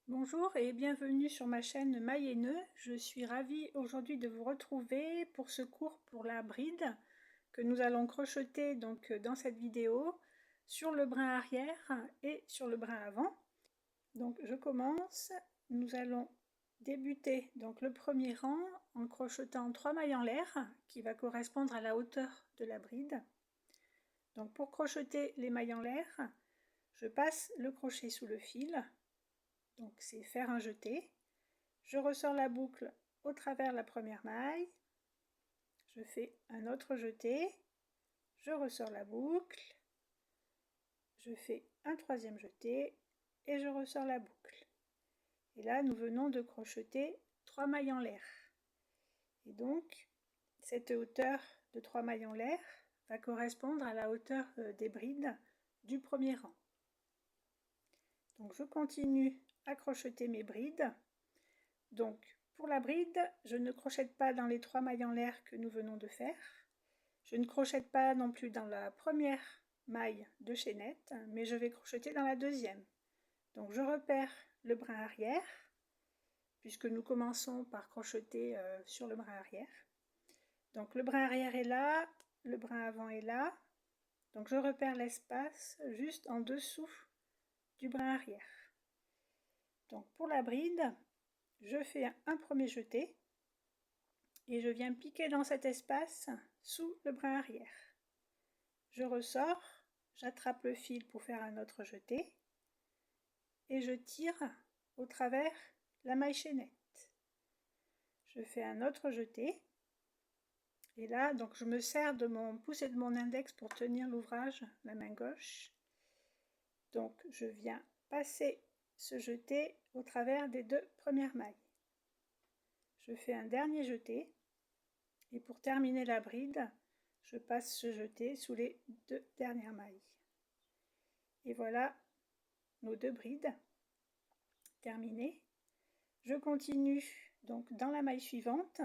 Bonjour et bienvenue sur ma chaîne Maille et Nœuds. Je suis ravie aujourd'hui de vous retrouver pour ce cours pour la bride que nous allons crocheter donc dans cette vidéo sur le brin arrière et sur le brin avant. Donc je commence. Nous allons débuter donc le premier rang en crochetant 3 mailles en l'air qui va correspondre à la hauteur de la bride. Donc pour crocheter les mailles en l'air, je passe le crochet sous le fil. Donc c'est faire un jeté. Je ressors la boucle au travers la première maille. Je fais un autre jeté. Je ressors la boucle. Je fais un troisième jeté et je ressors la boucle. Et là, nous venons de crocheter 3 mailles en l'air. Et donc, cette hauteur de 3 mailles en l'air va correspondre à la hauteur des brides du premier rang. Donc, je continue à crocheter mes brides. Donc, pour la bride, je ne crochète pas dans les 3 mailles en l'air que nous venons de faire. Je ne crochète pas non plus dans la première maille de chaînette, mais je vais crocheter dans la deuxième. Donc, je repère le brin arrière, puisque nous commençons par crocheter sur le brin arrière. Donc, le brin arrière est là, le brin avant est là. Donc, je repère l'espace juste en dessous du brin arrière. Donc, pour la bride, je fais un premier jeté et je viens piquer dans cet espace sous le brin arrière. Je ressors, j'attrape le fil pour faire un autre jeté et je tire au travers la maille chaînette. Je fais un autre jeté et là donc je me sers de mon pouce et de mon index pour tenir l'ouvrage, la main gauche. Donc je viens passer ce jeté au travers des 2 premières mailles. Je fais un dernier jeté et pour terminer la bride, je passe ce jeté sous les 2 dernières mailles. Et voilà nos 2 brides terminées. Je continue donc dans la maille suivante.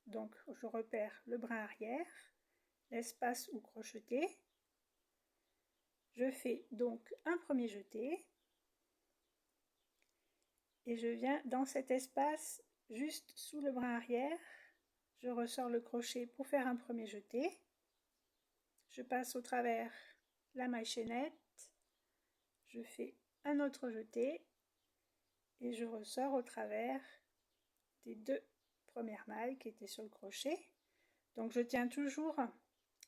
Donc je repère le brin arrière, l'espace où crocheter. Je fais donc un premier jeté et je viens dans cet espace juste sous le brin arrière. Je ressors le crochet pour faire un premier jeté. Je passe au travers la maille chaînette. Je fais un autre jeté et je ressors au travers des 2 premières mailles qui étaient sur le crochet. Donc je tiens toujours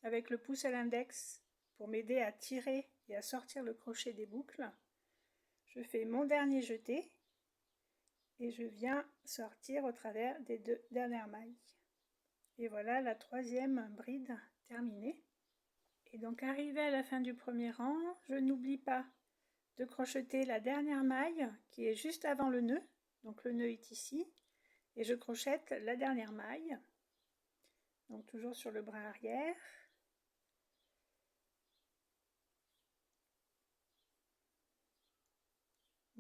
avec le pouce et l'index pour m'aider à tirer et à sortir le crochet des boucles. Je fais mon dernier jeté et je viens sortir au travers des 2 dernières mailles. Et voilà la troisième bride terminée. Et donc arrivé à la fin du premier rang, je n'oublie pas de crocheter la dernière maille qui est juste avant le nœud. Donc le nœud est ici et je crochète la dernière maille. Donc toujours sur le brin arrière.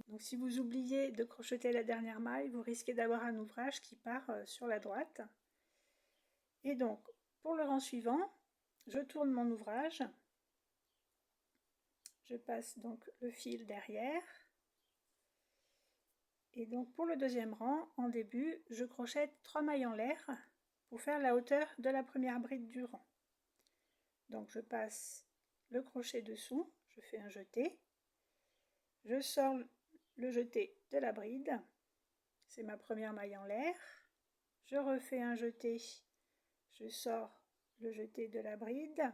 Donc si vous oubliez de crocheter la dernière maille, vous risquez d'avoir un ouvrage qui part sur la droite. Et donc pour le rang suivant, je tourne mon ouvrage. Je passe donc le fil derrière. Et donc pour le deuxième rang, en début, je crochète 3 mailles en l'air pour faire la hauteur de la première bride du rang. Donc je passe le crochet dessous, je fais un jeté, je sors le jeté de la bride, c'est ma première maille en l'air, je refais un jeté, je sors le jeté de la bride,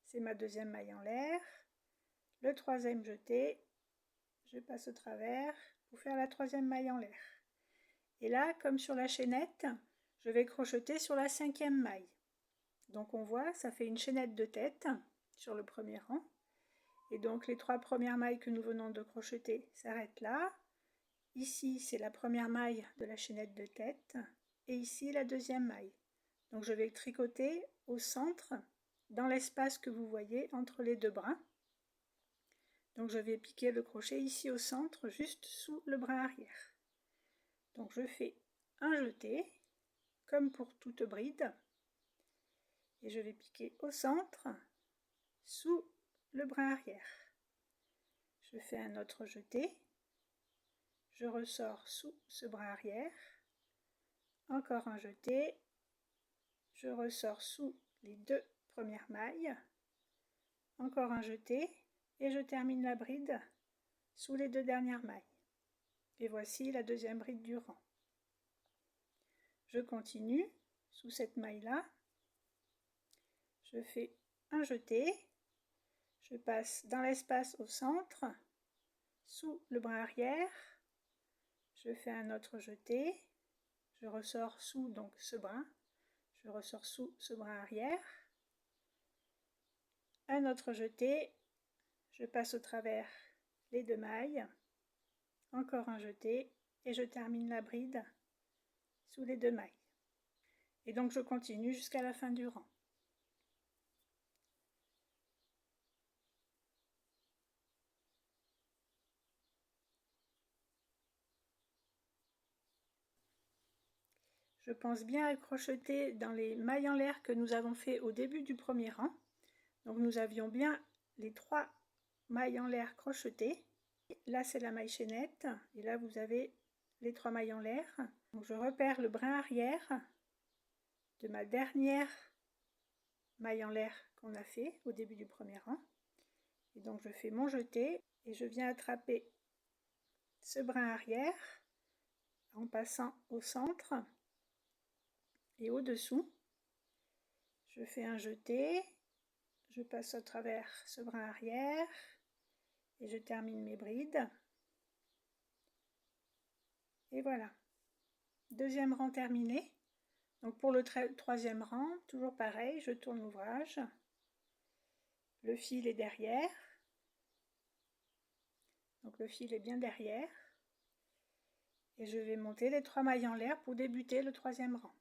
c'est ma deuxième maille en l'air, le troisième jeté, je passe au travers pour faire la troisième maille en l'air. Et là, comme sur la chaînette, je vais crocheter sur la 5e maille. Donc on voit, ça fait une chaînette de tête sur le premier rang. Et donc les 3 premières mailles que nous venons de crocheter s'arrêtent là. Ici, c'est la première maille de la chaînette de tête. Et ici, la deuxième maille. Donc je vais tricoter au centre, dans l'espace que vous voyez entre les 2 brins. Donc je vais piquer le crochet ici au centre, juste sous le brin arrière. Donc je fais un jeté, comme pour toute bride, et je vais piquer au centre, sous le brin arrière. Je fais un autre jeté, je ressors sous ce brin arrière, encore un jeté, je ressors sous les 2 premières mailles, encore un jeté et je termine la bride sous les 2 dernières mailles. Et voici la deuxième bride du rang. Je continue sous cette maille-là, je fais un jeté, je passe dans l'espace au centre, sous le brin arrière, je fais un autre jeté, je ressors sous donc ce brin, je ressors sous ce brin arrière, un autre jeté, je passe au travers les 2 mailles, encore un jeté et je termine la bride sous les 2 mailles. Et donc je continue jusqu'à la fin du rang. Je pense bien à crocheter dans les mailles en l'air que nous avons fait au début du premier rang. Donc nous avions bien les 3 mailles en l'air crochetées. Là c'est la maille chaînette et là vous avez les 3 mailles en l'air. Donc je repère le brin arrière de ma dernière maille en l'air qu'on a fait au début du premier rang. Et donc je fais mon jeté et je viens attraper ce brin arrière en passant au centre et au-dessous. Je fais un jeté, je passe au travers ce brin arrière et je termine mes brides. Et voilà, deuxième rang terminé. Donc pour le troisième rang, toujours pareil, je tourne l'ouvrage, le fil est derrière, donc le fil est bien derrière, et je vais monter les 3 mailles en l'air pour débuter le troisième rang.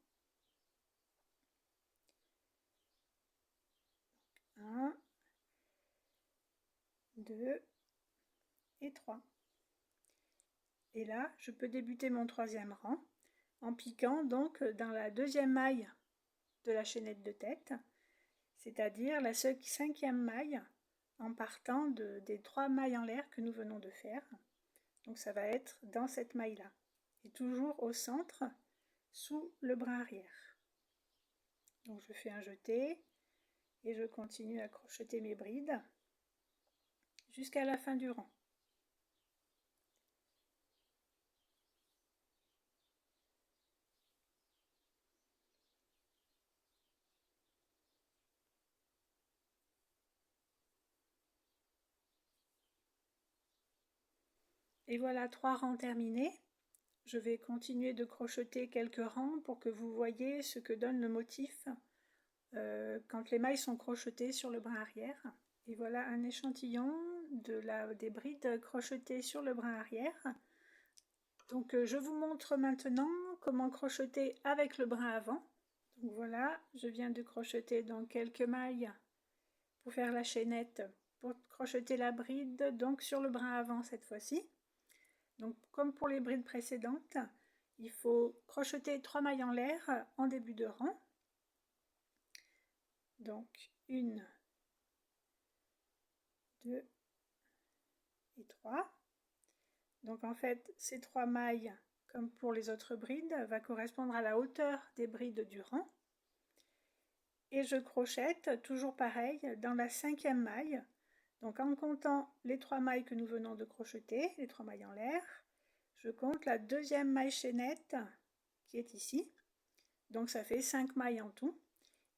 1, 2 et 3. Et là, je peux débuter mon troisième rang en piquant donc dans la deuxième maille de la chaînette de tête, c'est-à-dire la 5e maille en partant des 3 mailles en l'air que nous venons de faire. Donc ça va être dans cette maille-là. Et toujours au centre, sous le brin arrière. Donc je fais un jeté et je continue à crocheter mes brides jusqu'à la fin du rang. Et voilà, 3 rangs terminés. Je vais continuer de crocheter quelques rangs pour que vous voyez ce que donne le motif quand les mailles sont crochetées sur le brin arrière. Et voilà un échantillon des brides crochetées sur le brin arrière. Donc je vous montre maintenant comment crocheter avec le brin avant. Donc voilà, je viens de crocheter donc quelques mailles pour faire la chaînette, pour crocheter la bride donc sur le brin avant cette fois-ci. Donc comme pour les brides précédentes, il faut crocheter 3 mailles en l'air en début de rang. Donc 1, 2 et 3. Donc en fait ces 3 mailles, comme pour les autres brides, va correspondre à la hauteur des brides du rang. Et je crochette toujours pareil dans la 5e maille. Donc en comptant les 3 mailles que nous venons de crocheter, les 3 mailles en l'air, je compte la 2e maille chaînette qui est ici. Donc ça fait 5 mailles en tout.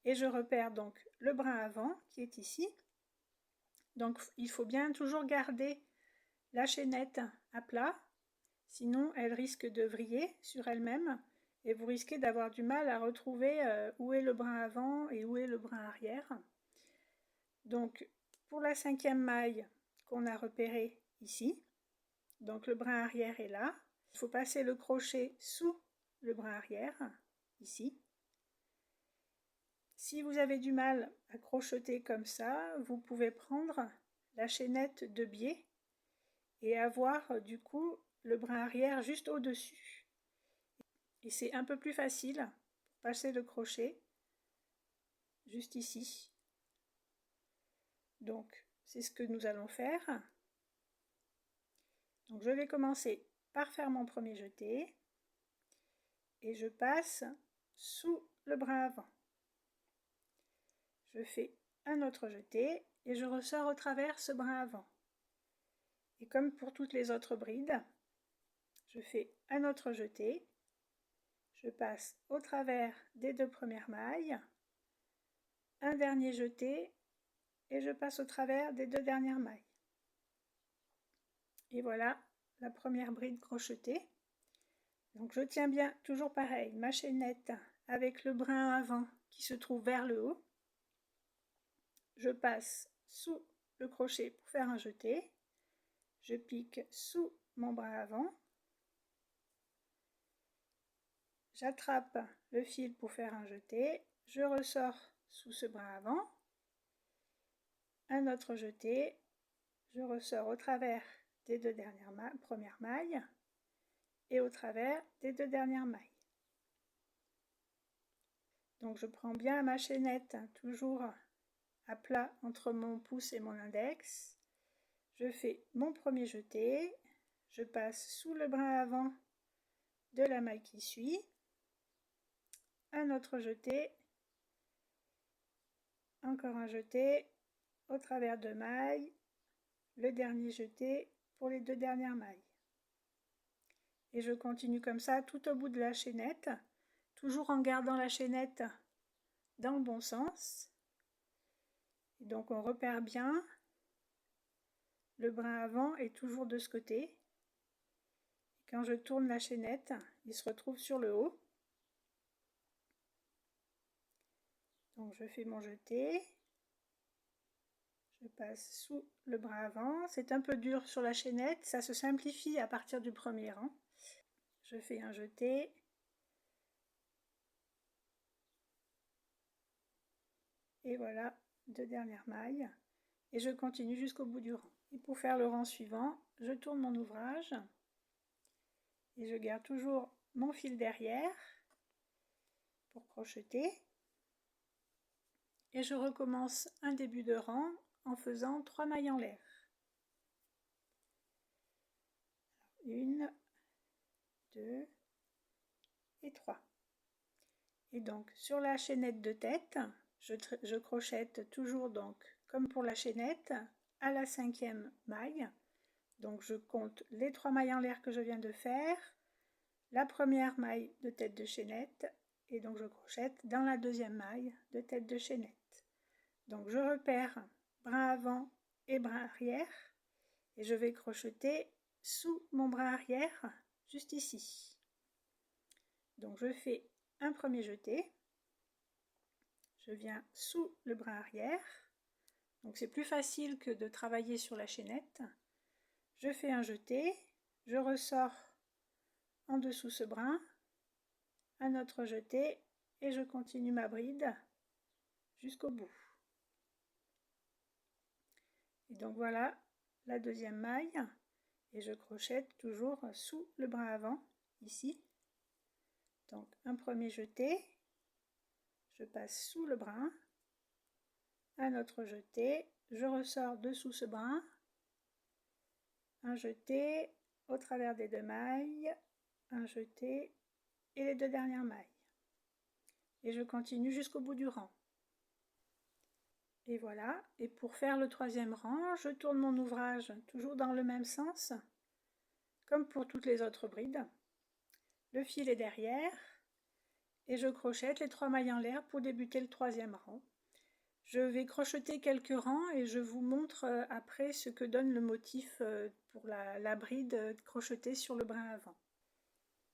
Et je repère donc le brin avant qui est ici. Donc il faut bien toujours garder la chaînette à plat, sinon elle risque de vriller sur elle-même et vous risquez d'avoir du mal à retrouver où est le brin avant et où est le brin arrière. Donc pour la 5e maille qu'on a repérée ici, donc le brin arrière est là, il faut passer le crochet sous le brin arrière, ici. Si vous avez du mal à crocheter comme ça, vous pouvez prendre la chaînette de biais et avoir du coup le brin arrière juste au-dessus. Et c'est un peu plus facile pour passer le crochet juste ici. Donc c'est ce que nous allons faire. Donc je vais commencer par faire mon premier jeté et je passe sous le brin avant. Je fais un autre jeté et je ressors au travers ce brin avant. Et comme pour toutes les autres brides, je fais un autre jeté, je passe au travers des 2 premières mailles, un dernier jeté et je passe au travers des 2 dernières mailles. Et voilà la première bride crochetée. Donc je tiens bien, toujours pareil, ma chaînette avec le brin avant qui se trouve vers le haut. Je passe sous le crochet pour faire un jeté. Je pique sous mon brin avant. J'attrape le fil pour faire un jeté. Je ressors sous ce brin avant. Un autre jeté. Je ressors au travers des 2 premières mailles et au travers des 2 dernières mailles. Donc je prends bien ma chaînette, toujours à plat entre mon pouce et mon index. Je fais mon premier jeté, je passe sous le brin avant de la maille qui suit, un autre jeté, encore un jeté au travers de mailles, le dernier jeté pour les 2 dernières mailles. Et je continue comme ça tout au bout de la chaînette, toujours en gardant la chaînette dans le bon sens. Et donc on repère bien, le brin avant est toujours de ce côté. Et quand je tourne la chaînette, il se retrouve sur le haut. Donc je fais mon jeté, je passe sous le brin avant. C'est un peu dur sur la chaînette, ça se simplifie à partir du premier rang. Je fais un jeté. Et voilà, 2 dernières mailles. Et je continue jusqu'au bout du rang. Et pour faire le rang suivant, je tourne mon ouvrage. Et je garde toujours mon fil derrière pour crocheter. Et je recommence un début de rang en faisant 3 mailles en l'air. 1, 2 et 3. Et donc sur la chaînette de tête, je crochette toujours donc comme pour la chaînette à la 5e maille. Donc je compte les 3 mailles en l'air que je viens de faire, la première maille de tête de chaînette et donc je crochette dans la 2e maille de tête de chaînette. Donc je repère brin avant et brin arrière et je vais crocheter sous mon brin arrière juste ici. Donc je fais un premier jeté, je viens sous le brin arrière, donc c'est plus facile que de travailler sur la chaînette. Je fais un jeté, je ressors en dessous ce brin, un autre jeté et je continue ma bride jusqu'au bout. Et donc voilà la 2e maille et je crochette toujours sous le brin avant ici. Donc un premier jeté, je passe sous le brin, un autre jeté, je ressors dessous ce brin, un jeté au travers des 2 mailles, un jeté et les 2 dernières mailles. Et je continue jusqu'au bout du rang. Et voilà, et pour faire le 3e rang, je tourne mon ouvrage toujours dans le même sens, comme pour toutes les autres brides. Le fil est derrière, et je crochette les 3 mailles en l'air pour débuter le 3e rang. Je vais crocheter quelques rangs et je vous montre après ce que donne le motif pour la bride crochetée sur le brin avant.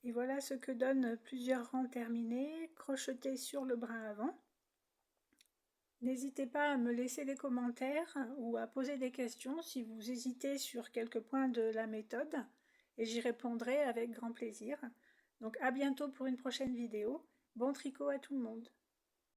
Et voilà ce que donnent plusieurs rangs terminés, crochetés sur le brin avant. N'hésitez pas à me laisser des commentaires ou à poser des questions si vous hésitez sur quelques points de la méthode et j'y répondrai avec grand plaisir. Donc à bientôt pour une prochaine vidéo. Bon tricot à tout le monde!